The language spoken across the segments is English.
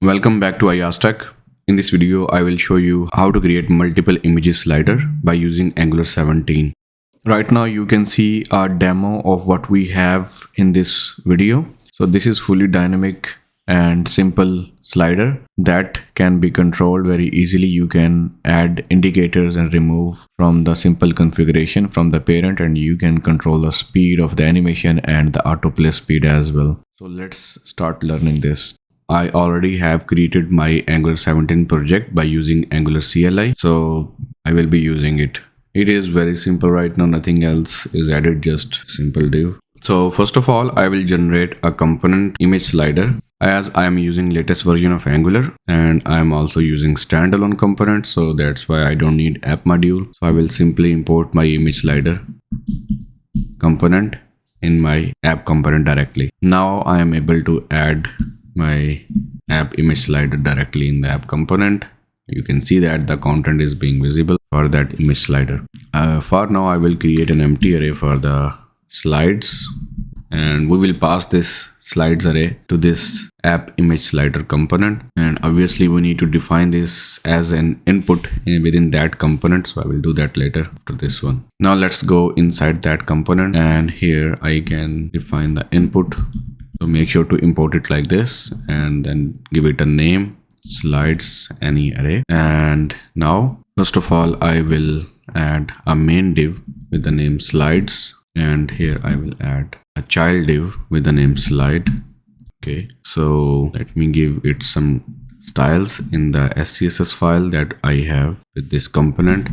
Welcome back to iAskTech. In this video, I will show you how to create multiple images slider by using Angular 17. Right now, you can see a demo of what we have in this video. So this is fully dynamic and simple slider that can be controlled very easily. You can add indicators and remove from the simple configuration from the parent, and you can control the speed of the animation and the autoplay speed as well. So let's start learning this. I already have created my Angular 17 project by using Angular CLI, so I will be using it. It is very simple right now, nothing else is added, just simple div. So first of all, I will generate a component image slider as I am using latest version of Angular, and I am also using standalone components, so that's why I don't need app module. So I will simply import my image slider component in my app component directly. Now I am able to add my app image slider directly in the app component. You can see that the content is being visible for that image slider. For now, I will create an empty array for the slides, and we will pass this slides array to this app image slider component. And obviously we need to define this as an input within that component, so I will do that later after this one. Now let's go inside that component, and here I can define the input. So make sure to import it like this and then give it a name, slides any array. And now first of all, I will add a main div with the name slides, and here I will add a child div with the name slide. Okay, so let me give it some styles in the SCSS file that I have with this component.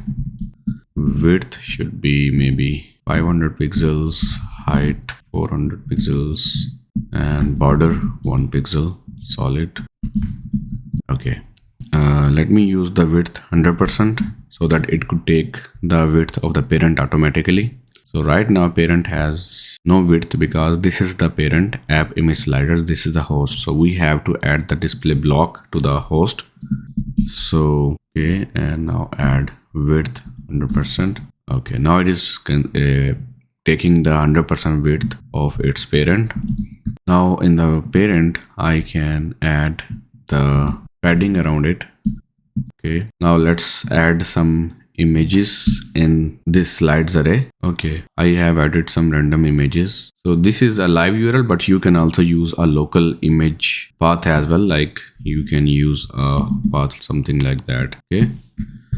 Width should be maybe 500 pixels, height 400 pixels, and border 1 pixel solid. Okay, let me use the width 100% so that it could take the width of the parent automatically. So right now parent has no width because this is the parent app image slider, this is the host, so we have to add the display block to the host. So okay, and now add width 100%. Okay, now it is taking the 100% width of its parent. Now in the parent, I can add the padding around it. Okay, now let's add some images in this slides array. Okay, I have added some random images. So this is a live URL, but you can also use a local image path as well. Like you can use a path, something like that. Okay,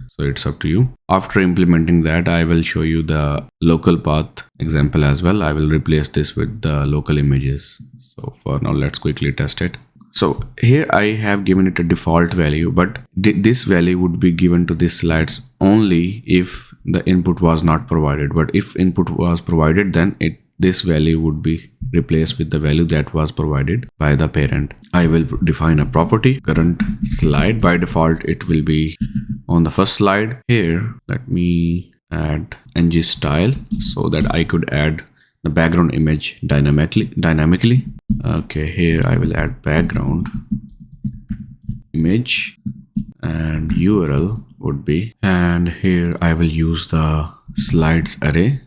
so it's up to you. After implementing that, I will show you the local path example as well. I will replace this with the local images. So for now, let's quickly test it. So here I have given it a default value, but this value would be given to these slides only if the input was not provided. But if input was provided, then this value would be replaced with the value that was provided by the parent. I will define a property current slide. By default, it will be on the first slide. Here, let me add ng style so that I could add the background image dynamically. Okay, here I will add background image, and URL would be, and here I will use the slides array,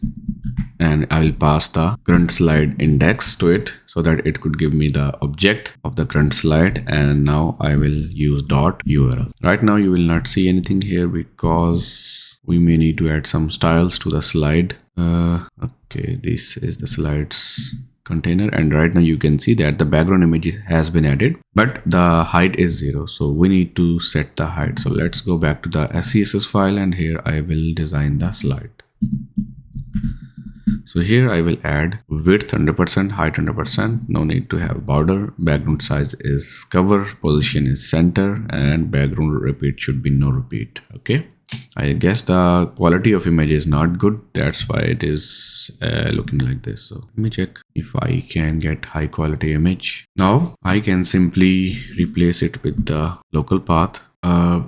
and I will pass the current slide index to it so that it could give me the object of the current slide. And now I will use dot URL. Right now you will not see anything here because we may need to add some styles to the slide. Okay, this is the slides container, and right now you can see that the background image has been added, but the height is 0, so we need to set the height. So let's go back to the SCSS file, and here I will design the slide. So here I will add width 100%, height 100%, no need to have border, background size is cover, position is center, and background repeat should be no repeat. Okay, I guess the quality of image is not good, that's why it is looking like this. So let me check if I can get high quality image. Now I can simply replace it with the local path. I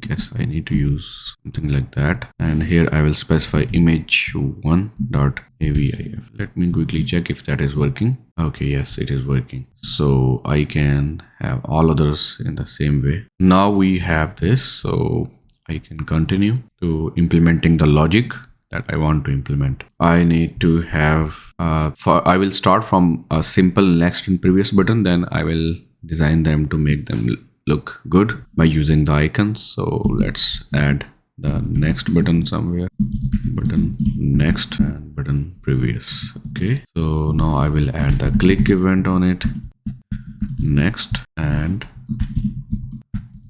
guess I need to use something like that, and here I will specify image1.avif. Let me quickly check if that is working. Okay, yes, it is working. So I can have all others in the same way. Now we have this, so I can continue to implementing the logic that I want to implement. I need to have I will start from a simple next and previous button, then I will design them to make them look good by using the icons. So let's add the next button somewhere, button next and button previous. Okay, so now I will add the click event on it, next and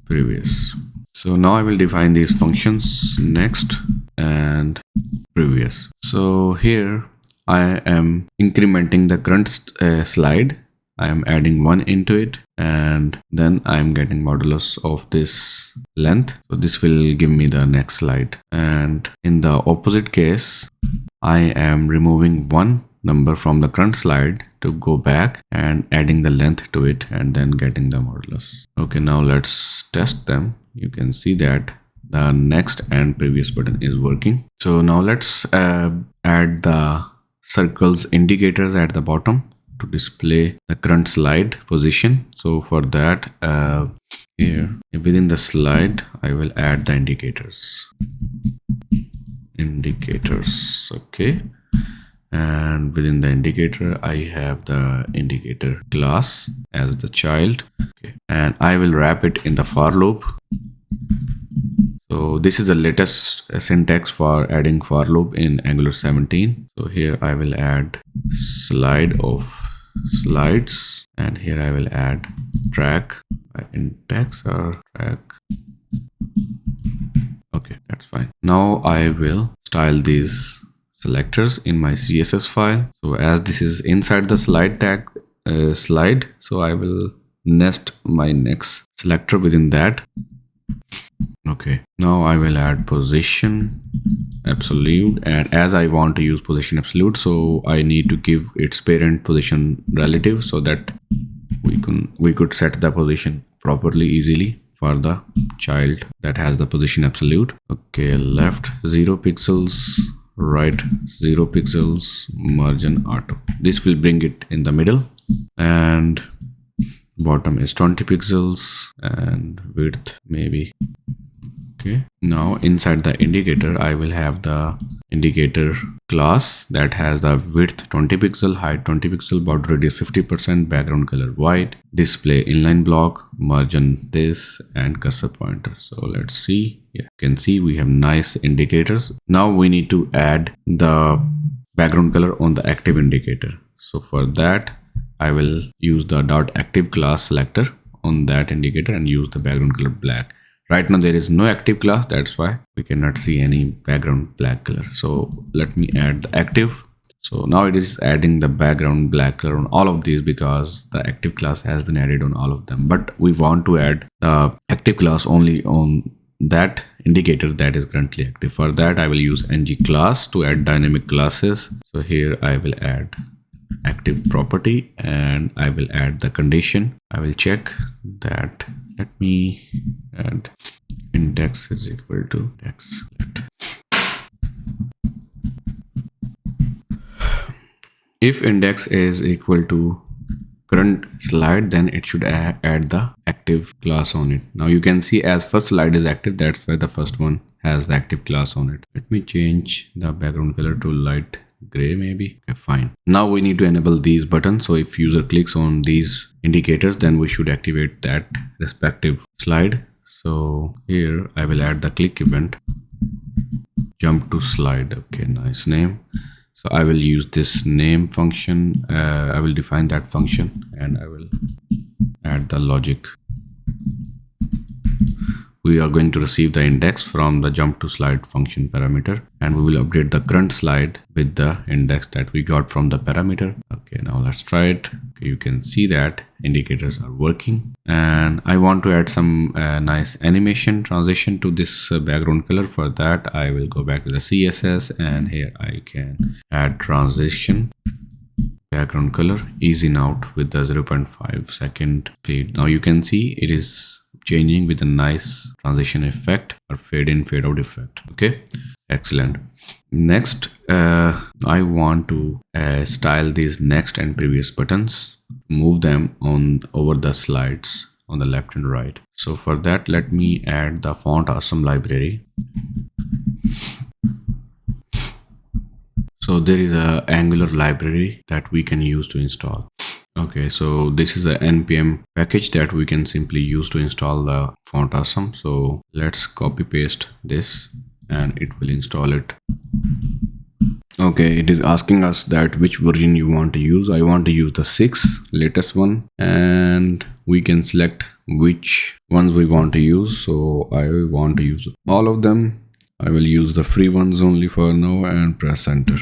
previous. So now I will define these functions, next and previous. So here I am incrementing the current slide. I am adding 1 into it, and then I am getting modulus of this length. So this will give me the next slide. And in the opposite case, I am removing one number from the current slide to go back and adding the length to it and then getting the modulus. Okay, now let's test them. You can see that the next and previous button is working. So now let's add the circles indicators at the bottom to display the current slide position. So for that, here within the slide, I will add the indicators. Okay, and within the indicator I have the indicator class as the child. Okay, and I will wrap it in the for loop. So this is the latest syntax for adding for loop in Angular 17. So here I will add slide of slides, and here I will add track by index or track. Okay, that's fine. Now I will style these selectors in my CSS file. So as this is inside the slide tag slide, so I will nest my next selector within that. Okay, now I will add position absolute, and as I want to use position absolute, so I need to give its parent position relative so that we could set the position properly easily for the child that has the position absolute. Okay, left 0 pixels, right 0 pixels, margin auto. This will bring it in the middle, and bottom is 20 pixels and width maybe. Okay, now inside the indicator I will have the indicator class that has the width 20 pixel, height 20 pixel, border radius 50%, background color white, display inline block, margin this, and cursor pointer. So let's see. Yeah, you can see we have nice indicators. Now we need to add the background color on the active indicator. So for that I will use the .active class selector on that indicator and use the background color black. Right now there is no active class, that's why we cannot see any background black color. So let me add the active. So now it is adding the background black color on all of these because the active class has been added on all of them. But we want to add the active class only on that indicator that is currently active. For that I will use ng class to add dynamic classes. So here I will add active property and I will add the condition. I will check that. Let me add index is equal to index. If index is equal to current slide, then it should add the active class on it. Now you can see as first slide is active, that's why the first one has the active class on it. Let me change the background color to light gray maybe. Okay, fine. Now we need to enable these buttons. So if user clicks on these indicators, then we should activate that respective slide. So here I will add the click event, jump to slide. Okay, nice name. So I will use this name function. I will define that function and I will add the logic. We are going to receive the index from the jump to slide function parameter, and we will update the current slide with the index that we got from the parameter. Okay, now let's try it. Okay, you can see that indicators are working, and I want to add some nice animation transition to this background color. For that I will go back to the CSS, and here I can add transition background color ease in out with the 0.5 second speed. Now you can see it is changing with a nice transition effect or fade in fade out effect. Okay, excellent. Next I want to style these next and previous buttons, move them on over the slides on the left and right. So for that let me add the font awesome library. So there is a Angular library that we can use to install. Okay, so this is a npm package that we can simply use to install the font awesome. So let's copy paste this and it will install it. Okay, it is asking us that which version you want to use. I want to use the 6 latest one, and we can select which ones we want to use. So I want to use all of them. I will use the free ones only for now and press enter.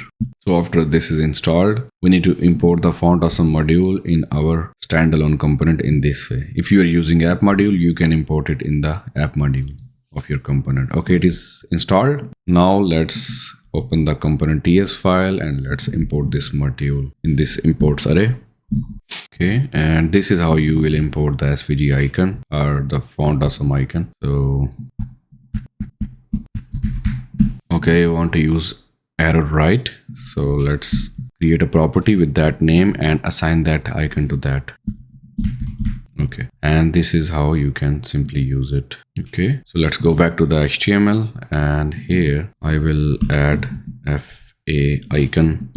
So after this is installed, we need to import the font awesome module in our standalone component in this way. If you are using app module, you can import it in the app module of your component. Okay, it is installed. Now let's open the component ts file and let's import this module in this imports array. Okay, and this is how you will import the svg icon or the font awesome icon. So okay, you want to use arrow right, so let's create a property with that name and assign that icon to that. Okay, and this is how you can simply use it. Okay, so let's go back to the HTML, and here I will add fa icon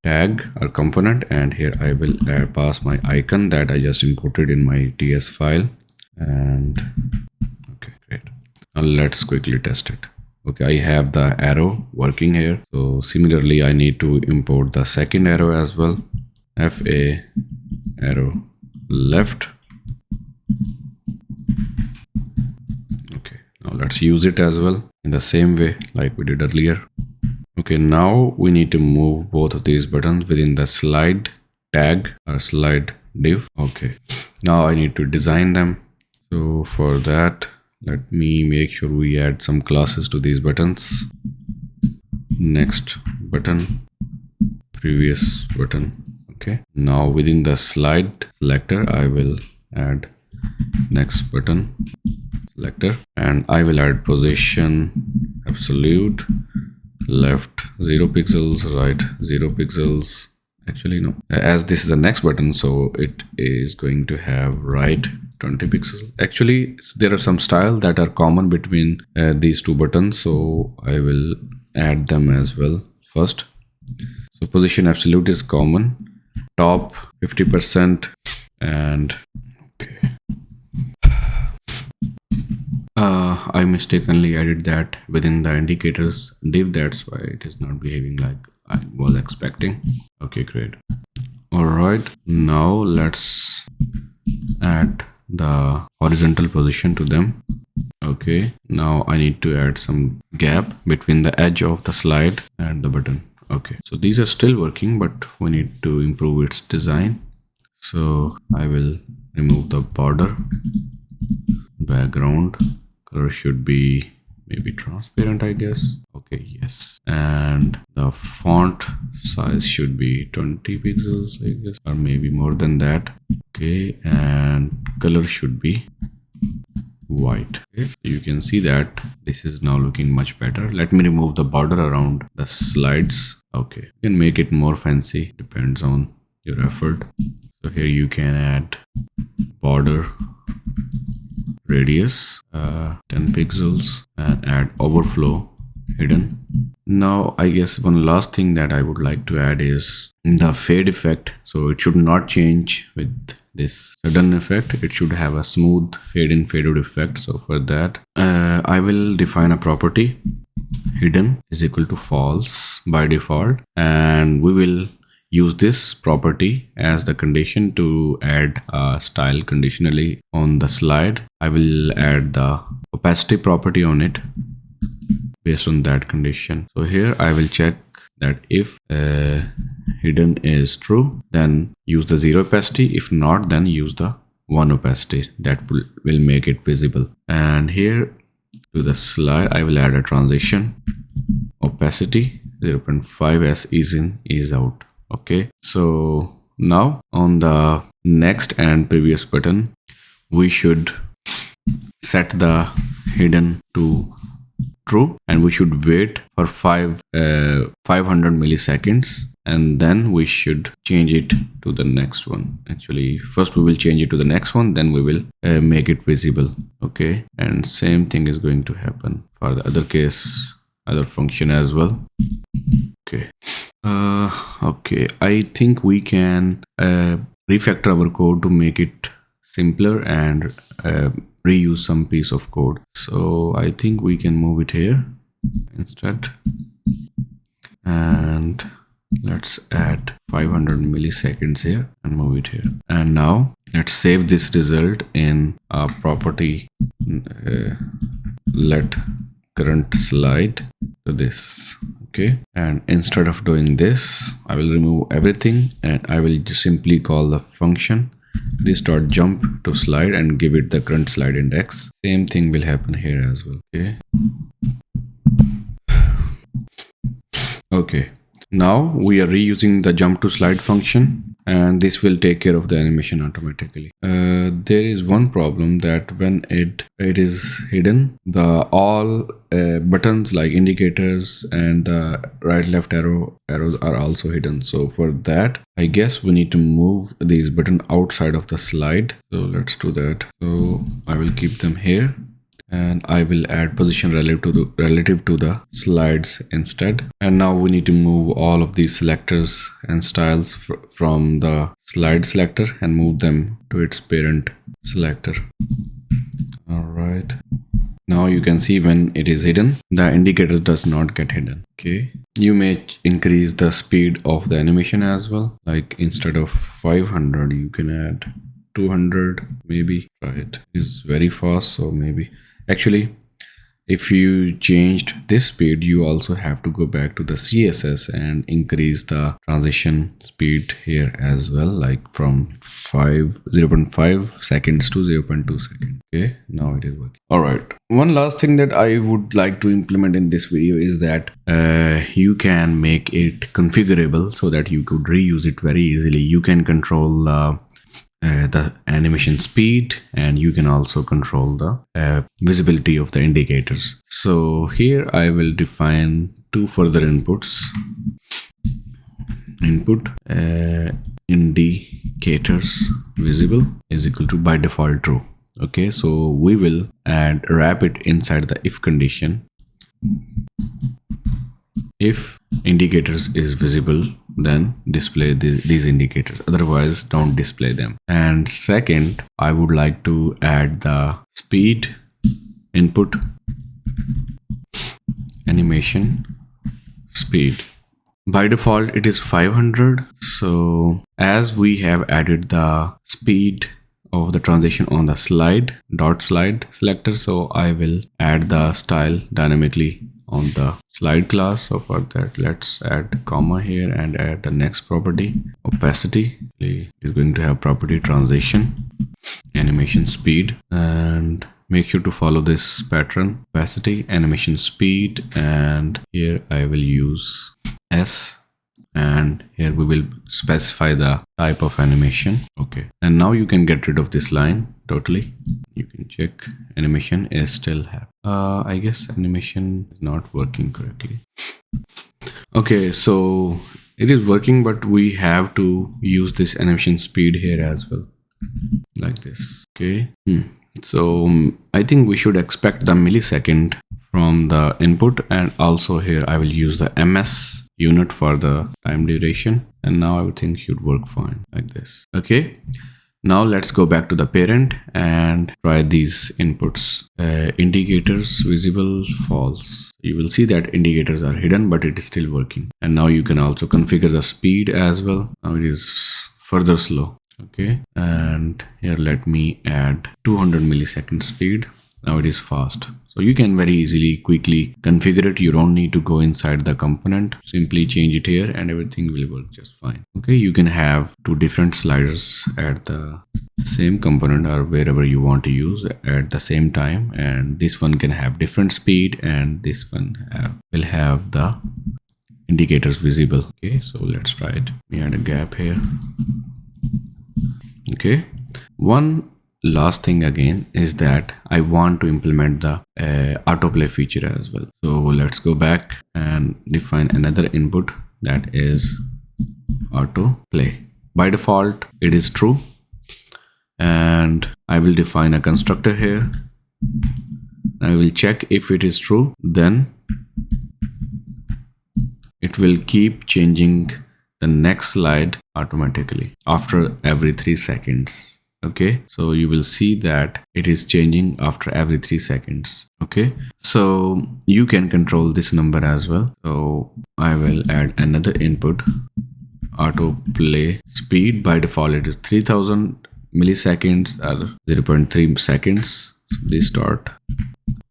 tag or component, and here I will pass my icon that I just imported in my ts file. And okay, great. Now let's quickly test it. Okay, I have the arrow working here. So similarly, I need to import the second arrow as well. fa arrow left. Okay, now let's use it as well in the same way like we did earlier. Okay, now we need to move both of these buttons within the slide tag or slide div. Okay, now I need to design them. So for that, let me make sure we add some classes to these buttons. Next button, previous button. Okay, now within the slide selector, I will add next button selector, and I will add position absolute, left 0 pixels, right 0 pixels. Actually no, as this is the next button, so it is going to have right 20 pixels. Actually there are some style that are common between these two buttons, so I will add them as well first. So position absolute is common, top 50%, and okay, I mistakenly added that within the indicators div, that's why it is not behaving like I was expecting. Okay, great. All right, now let's add the horizontal position to them. Okay, now I need to add some gap between the edge of the slide and the button. Okay, so these are still working, but we need to improve its design. So I will remove the border, background color should be maybe transparent, I guess. Okay, yes, and the font size should be 20 pixels, I guess, or maybe more than that. Okay, and color should be white. Okay, so you can see that this is now looking much better. Let me remove the border around the slides. Okay, you can make it more fancy, depends on your effort. So here you can add border radius 10 pixels and add overflow hidden. Now I guess one last thing that I would like to add is the fade effect. So it should not change with this sudden effect, it should have a smooth fade in fade out effect. So for that I will define a property hidden is equal to false by default, and we will use this property as the condition to add a style conditionally on the slide. I will add the opacity property on it based on that condition. So here I will check that if hidden is true, then use the 0 opacity. If not, then use the 1 opacity. That will make it visible. And here to the slide, I will add a transition opacity 0.5 as is in, is out. Okay, so now on the next and previous button, we should set the hidden to true, and we should wait for 500 milliseconds, and then we should change it to the next one. Actually, first we will change it to the next one, then we will make it visible. Okay, and same thing is going to happen for the other case, other function as well. Okay. Okay, I think we can refactor our code to make it simpler and reuse some piece of code. So I think we can move it here instead, and let's add 500 milliseconds here and move it here. And now let's save this result in a property. Let current slide to this. Okay, and instead of doing this, I will remove everything and I will just simply call the function this dot jump to slide and give it the current slide index. Same thing will happen here as well. Okay, now we are reusing the jump to slide function, and this will take care of the animation automatically. There is one problem that when it is hidden, the all buttons like indicators and the right left arrows are also hidden. So for that, I guess we need to move these buttons outside of the slide. So let's do that. So I will keep them here, and I will add position relative to the slides instead. And now we need to move all of these selectors and styles from the slide selector and move them to its parent selector. All right. Now you can see when it is hidden, the indicators does not get hidden. Okay. You may increase the speed of the animation as well. Like instead of 500, you can add 200 maybe. Right. It's very fast, so maybe. Actually, if you changed this speed, you also have to go back to the CSS and increase the transition speed here as well, like from 0.5 seconds to 0.2 seconds. Okay, now it is working. All right. One last thing that I would like to implement in this video is that you can make it configurable so that you could reuse it very easily. You can control the animation speed, and you can also control the visibility of the indicators. So here I will define two further inputs. Input indicators visible is equal to by default true. Okay, so we will wrap it inside the if condition. If indicators is visible, then display these indicators, otherwise don't display them. And second, I would like to add the speed input animation speed. By default it is 500, so as we have added the speed of the transition on the slide selector, so I will add the style dynamically on the slide class. So for that, let's add comma here and add the next property, opacity. It is going to have property transition animation speed, and make sure to follow this pattern, opacity animation speed, and here I will use S, and here we will specify the type of animation. Okay, and now you can get rid of this line totally. You can check animation is still happening. I guess animation is not working correctly. Okay, so it is working, but we have to use this animation speed here as well, like this. Okay, so I think we should expect the millisecond from the input, and also here I will use the ms unit for the time duration, and now everything should work fine like this. Okay, now let's go back to the parent and try these inputs. Indicators visible false. You will see that indicators are hidden, but it is still working. And now you can also configure the speed as well. Now it is further slow. Okay, and here let me add 200 millisecond speed. Now it is fast. So you can very easily quickly configure it. You don't need to go inside the component, simply change it here and everything will work just fine. Okay, you can have two different sliders at the same component or wherever you want to use at the same time, and this one can have different speed and this one will have the indicators visible. Okay, so let's try it. We add a gap here. Okay, one last thing again is that I want to implement the autoplay feature as well. So let's go back and define another input, that is autoplay. By default it is true, and I will define a constructor here. I will check if it is true, then it will keep changing the next slide automatically after every 3 seconds. Okay, so you will see that it is changing after every 3 seconds. Okay, so you can control this number as well. So I will add another input. Autoplay speed by default it is 3000 milliseconds or 0.3 seconds. Restart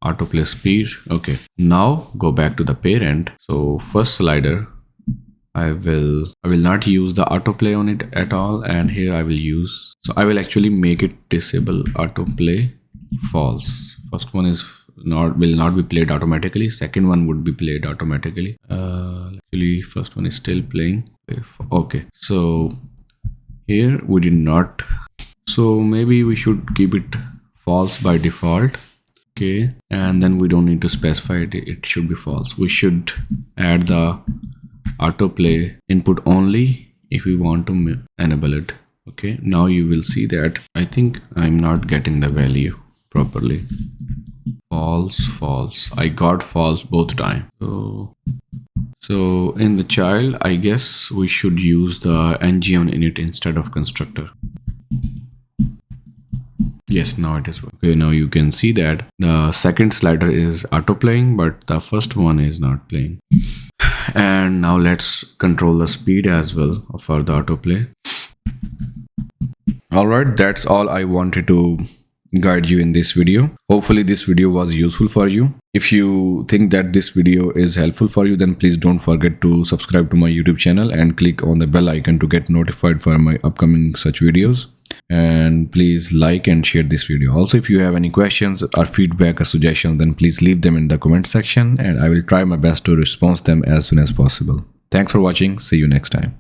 autoplay speed. Okay, now go back to the parent. So first slider, I will not use the autoplay on it at all, and here I will use, so I will actually make it disable autoplay false. First one is will not be played automatically, second one would be played automatically. Actually first one is still playing. Okay, so here we did not, so maybe we should keep it false by default. Okay, and then we don't need to specify it, it should be false. We should add the autoplay input only if we want to enable it. Okay, now you will see that I think I'm not getting the value properly. False. I got false both time. So in the child, I guess we should use the ng on init instead of constructor. Yes, now it is. Okay, now you can see that the second slider is auto playing, but the first one is not playing. And now let's control the speed as well for the autoplay. Alright, that's all I wanted to guide you in this video. Hopefully this video was useful for you. If you think that this video is helpful for you, then please don't forget to subscribe to my YouTube channel and click on the bell icon to get notified for my upcoming such videos. And please like and share this video. Also, if you have any questions or feedback or suggestions, then please leave them in the comment section and I will try my best to respond them as soon as possible. Thanks for watching. See you next time.